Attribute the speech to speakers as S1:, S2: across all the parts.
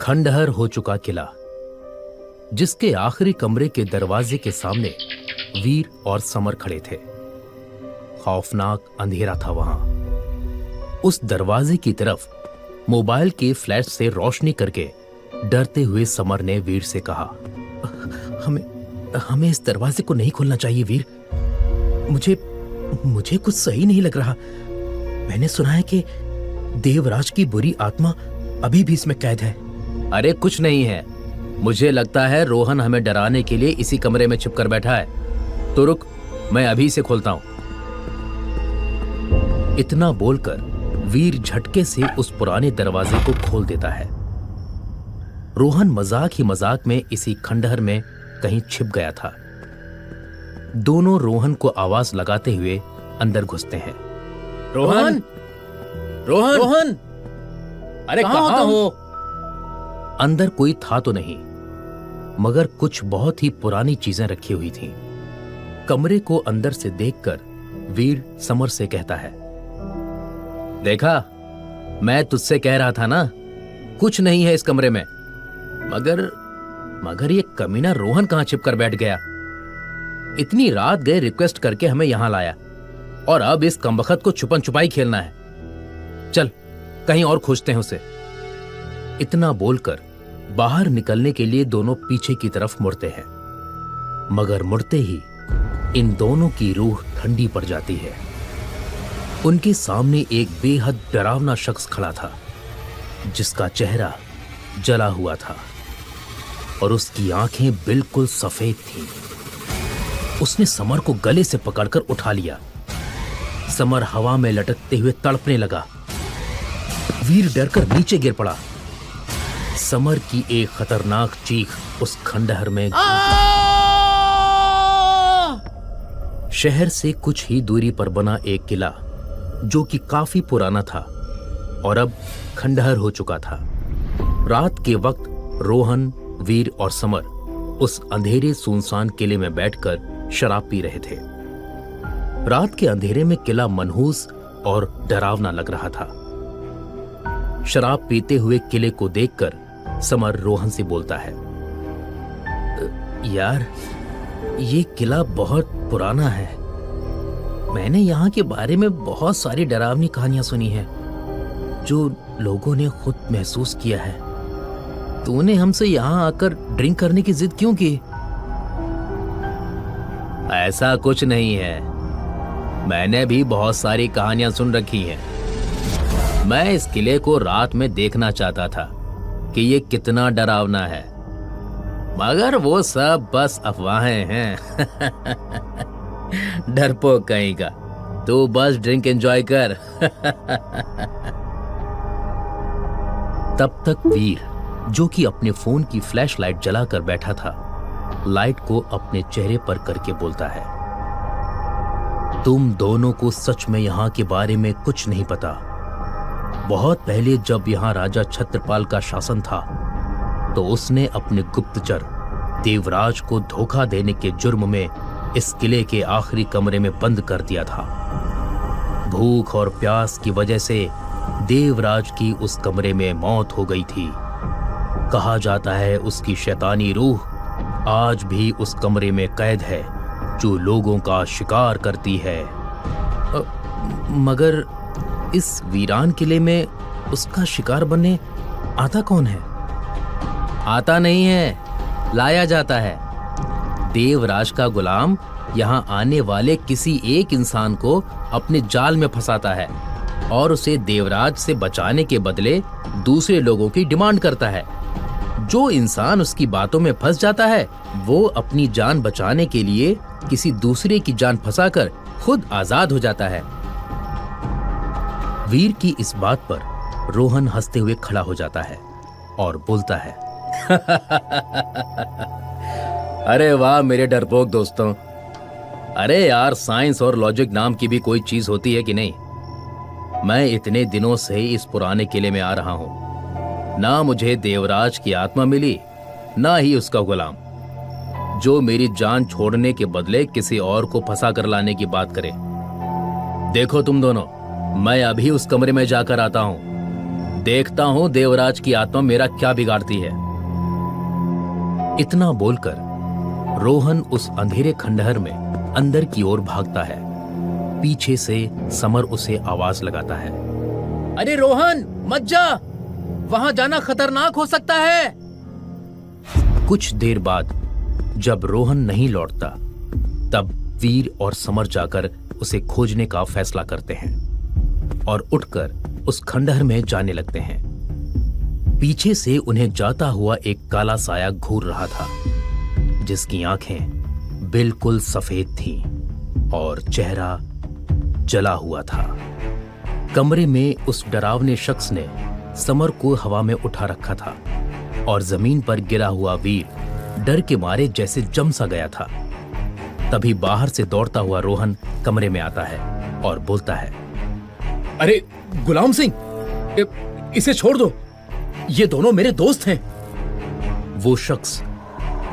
S1: खंडहर हो चुका किला, जिसके आखिरी कमरे के दरवाजे के सामने वीर और समर खड़े थे। खौफनाक अंधेरा था वहां। उस दरवाजे की तरफ मोबाइल के फ्लैश से रोशनी करके डरते हुए समर ने वीर से कहा, हमें इस दरवाजे को नहीं खोलना चाहिए वीर। मुझे कुछ सही नहीं लग रहा। मैंने सुना है कि देवराज की बुरी आत्मा अभी भी इसमें कैद है। अरे कुछ नहीं है, मुझे लगता है रोहन हमें डराने के लिए इसी कमरे में छिपकर बैठा है। तो रुक, मैं अभी इसे खोलता हूं। इतना बोलकर वीर झटके से उस पुराने दरवाजे को खोल देता है। रोहन मजाक ही मजाक में इसी खंडहर में कहीं छिप गया था। दोनों रोहन को आवाज लगाते हुए अंदर घुसते हैं। रोहन, रोहन, रोहन, अरे कहां हो? अंदर कोई था तो नहीं, मगर कुछ बहुत ही पुरानी चीजें रखी हुई थीं। कमरे को अंदर से देखकर वीर समर से कहता है, देखा, मैं तुझसे कह रहा था ना, कुछ नहीं है इस कमरे में। मगर ये कमीना रोहन कहां छिपकर बैठ गया? इतनी रात गए रिक्वेस्ट करके हमें यहां लाया, और अब इस कमबख्त को छुपन छुपाई खेलना है। चल कहीं और खोजते हैं उसे। इतना बोलकर बाहर निकलने के लिए दोनों पीछे की तरफ मुड़ते हैं, मगर मुड़ते ही इन दोनों की रूह ठंडी पड़ जाती है। उनके सामने एक बेहद डरावना शख्स खड़ा था, जिसका चेहरा जला हुआ था और उसकी आंखें बिल्कुल सफेद थीं। उसने समर को गले से पकड़कर उठा लिया। समर हवा में लटकते हुए तड़पने लगा। वीर डरकर नीचे गिर पड़ा। समर की एक खतरनाक चीख उस खंडहर में शहर से कुछ ही दूरी पर बना एक किला, जो कि काफी पुराना था और अब खंडहर हो चुका था। रात के वक्त रोहन, वीर और समर उस अंधेरे सुनसान किले में बैठकर शराब पी रहे थे। रात के अंधेरे में किला मनहूस और डरावना लग रहा था। शराब पीते हुए किले को देखकर समर रोहन से बोलता है, यार, ये किला बहुत पुराना है। मैंने यहाँ के बारे में बहुत सारी डरावनी कहानियां सुनी हैं, जो लोगों ने खुद महसूस किया है। तूने हमसे यहाँ आकर ड्रिंक करने की जिद क्यों की? ऐसा कुछ नहीं है, मैंने भी बहुत सारी कहानियां सुन रखी हैं। मैं इस किले को रात में देखना चाहता था कि ये कितना डरावना है, मगर वो सब बस अफवाहें हैं। डरपोक कहीं का, तू बस ड्रिंक एंजॉय कर। तब तक वीर, जो कि अपने फोन की फ्लैश लाइट जलाकर बैठा था, लाइट को अपने चेहरे पर करके बोलता है, तुम दोनों को सच में यहाँ के बारे में कुछ नहीं पता। बहुत पहले जब यहाँ राजा छत्रपाल का शासन था, तो उसने अपने गुप्तचर देवराज को धोखा देने के जुर्म में इस किले के आखिरी कमरे में बंद कर दिया था। भूख और प्यास की वजह से देवराज की उस कमरे में मौत हो गई थी। कहा जाता है उसकी शैतानी रूह आज भी उस कमरे में कैद है, जो लोगों का शिकार करती है। मगर इस वीरान किले में उसका शिकार बनने आता कौन है? आता नहीं है, लाया जाता है। देवराज का गुलाम यहाँ आने वाले किसी एक इंसान को अपने जाल में फंसाता है और उसे देवराज से बचाने के बदले दूसरे लोगों की डिमांड करता है। जो इंसान उसकी बातों में फंस जाता है, वो अपनी जान बचाने के लिए किसी दूसरे की जान फंसाकर खुद आजाद हो जाता है। वीर की इस बात पर रोहन हंसते हुए खड़ा हो जाता है और बोलता है, अरे वाह मेरे डरपोक दोस्तों। अरे यार, साइंस और लॉजिक नाम की भी कोई चीज होती है कि नहीं? मैं इतने दिनों से इस पुराने किले में आ रहा हूं। ना मुझे देवराज की आत्मा मिली, ना ही उसका गुलाम, जो मेरी जान छोड़ने के बदले किसी और को फंसा कर लाने की बात करे। देखो तुम दोनों, मैं अभी उस कमरे में जाकर आता हूं। देखता हूं देवराज की आत्मा मेरा क्या बिगाड़ती है। इतना बोलकर रोहन उस अंधेरे खंडहर में अंदर की ओर भागता है। पीछे से समर उसे आवाज लगाता है, अरे रोहन मत जा, वहां जाना खतरनाक हो सकता है। कुछ देर बाद जब रोहन नहीं लौटता, तब वीर और समर जाकर उसे खोजने का फैसला करते हैं और उठकर उस खंडहर में जाने लगते हैं। पीछे से उन्हें जाता हुआ एक काला साया घूर रहा था, जिसकी आंखें बिल्कुल सफेद थीं और चेहरा जला हुआ था। कमरे में उस डरावने शख्स ने समर को हवा में उठा रखा था और जमीन पर गिरा हुआ वीर डर के मारे जैसे जम सा गया था। तभी बाहर से दौड़ता हुआ रोहन कमरे में आता है और बोलता है,
S2: अरे गुलाम सिंह, इसे छोड़ दो, ये दोनों मेरे दोस्त हैं।
S1: वो शख्स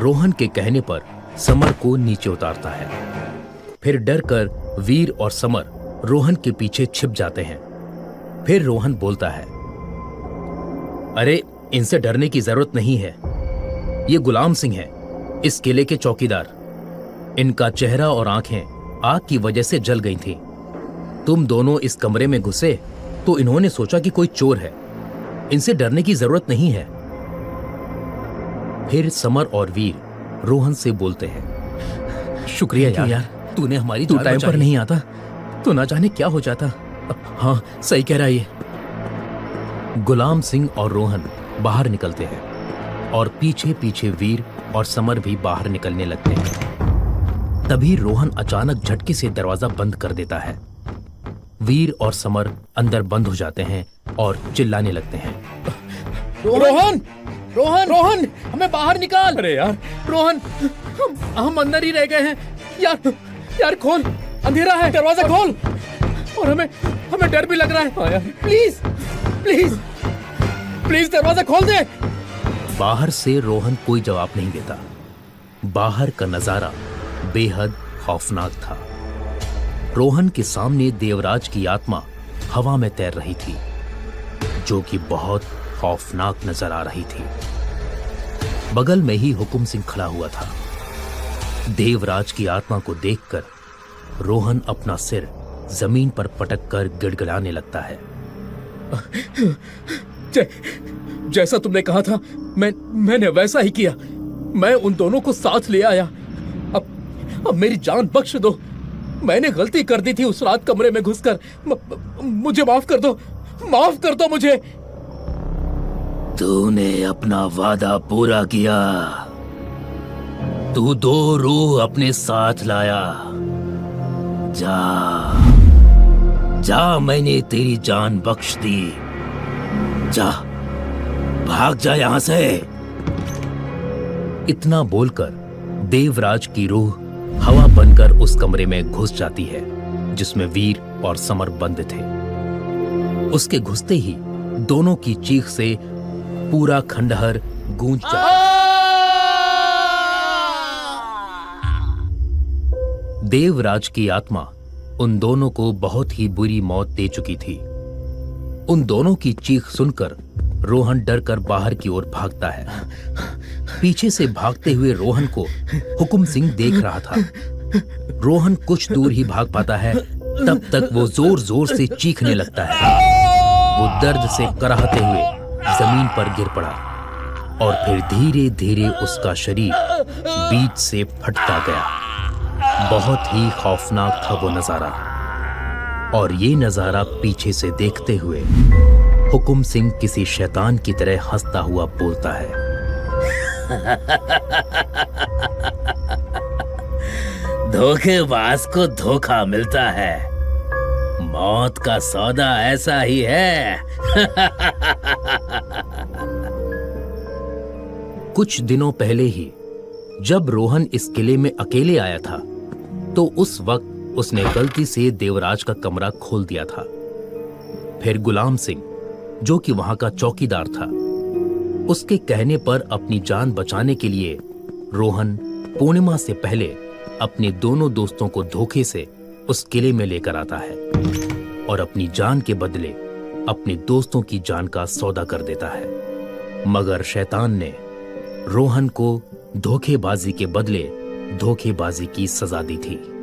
S1: रोहन के कहने पर समर को नीचे उतारता है। फिर डरकर वीर और समर रोहन के पीछे छिप जाते हैं। फिर रोहन बोलता है, अरे इनसे डरने की जरूरत नहीं है, ये गुलाम सिंह हैं, इस किले के चौकीदार। इनका चेहरा और आंखें आग की वजह से जल गई थीं। तुम दोनों इस कमरे में घुसे तो इन्होंने सोचा कि कोई चोर है, इनसे डरने की जरूरत नहीं है। फिर समर और वीर रोहन से बोलते हैं, शुक्रिया यार, तूने हमारी
S2: तू टाइम पर नहीं आता तो ना जाने क्या हो जाता। हाँ सही कह रहा है ये।
S1: गुलाम सिंह और रोहन बाहर निकलते हैं और पीछे पीछे वीर और समर भी बाहर निकलने लगते हैं। तभी रोहन अचानक झटके से दरवाजा बंद कर देता है। वीर और समर अंदर बंद हो जाते हैं और चिल्लाने लगते हैं,
S2: रोहन रोहन रोहन, हमें बाहर निकाल। अरे यार रोहन, हम अंदर ही रह गए हैं। यार खोल, अंधेरा है, दरवाजा खोल। और हमें डर भी लग रहा है। हाँ यार, प्लीज प्लीज प्लीज दरवाजा खोल दे।
S1: बाहर से रोहन कोई जवाब नहीं देता। बाहर का नजारा बेहद खौफनाक था। रोहन के सामने देवराज की आत्मा हवा में तैर रही थी, जो कि बहुत खौफनाक नजर आ रही थी। बगल में ही हुकुम सिंह खड़ा हुआ था। देवराज की आत्मा को देखकर रोहन अपना सिर जमीन पर पटक कर गिड़गिड़ाने लगता है।
S2: जैसा तुमने कहा था, मैंने वैसा ही किया। मैं उन दोनों को साथ ले आया। अब मेरी जान बख्श दो। मैंने गलती कर दी थी उस रात कमरे में घुसकर। मुझे माफ कर दो मुझे।
S1: तूने अपना वादा पूरा किया। तू 2 रूह अपने साथ लाया। जा, मैंने तेरी जान बख्श दी। जा, भाग जा यहां से। इतना बोलकर देवराज की रूह हवा बनकर उस कमरे में घुस जाती है जिसमें वीर और समर बंद थे। उसके घुसते ही दोनों की चीख से पूरा खंडहर गूंज जाता है। देवराज की आत्मा उन दोनों को बहुत ही बुरी मौत दे चुकी थी। उन दोनों की चीख सुनकर रोहन डरकर बाहर की ओर भागता है। पीछे से भागते हुए रोहन को हुकुम सिंह देख रहा था। रोहन कुछ दूर ही भाग पाता है, तब तक वो जोर जोर से चीखने लगता है। वो दर्द से कराहते हुए जमीन पर गिर पड़ा और फिर धीरे धीरे उसका शरीर बीच से फटता गया। बहुत ही खौफनाक था वो नजारा। और ये नजारा पीछे से देखते हुए हुकुम सिंह किसी शैतान की तरह हंसता हुआ बोलता है, धोखेबाज को धोखा मिलता है, मौत का सौदा ऐसा ही है। कुछ दिनों पहले ही जब रोहन इस किले में अकेले आया था, तो उस वक्त उसने गलती से देवराज का कमरा खोल दिया था। फिर गुलाम सिंह, जो कि वहां का चौकीदार था, उसके कहने पर अपनी जान बचाने के लिए रोहन पूर्णिमा से पहले अपने दोनों दोस्तों को धोखे से उस किले में लेकर आता है और अपनी जान के बदले अपने दोस्तों की जान का सौदा कर देता है। मगर शैतान ने रोहन को धोखेबाजी के बदले धोखेबाजी की सजा दी थी।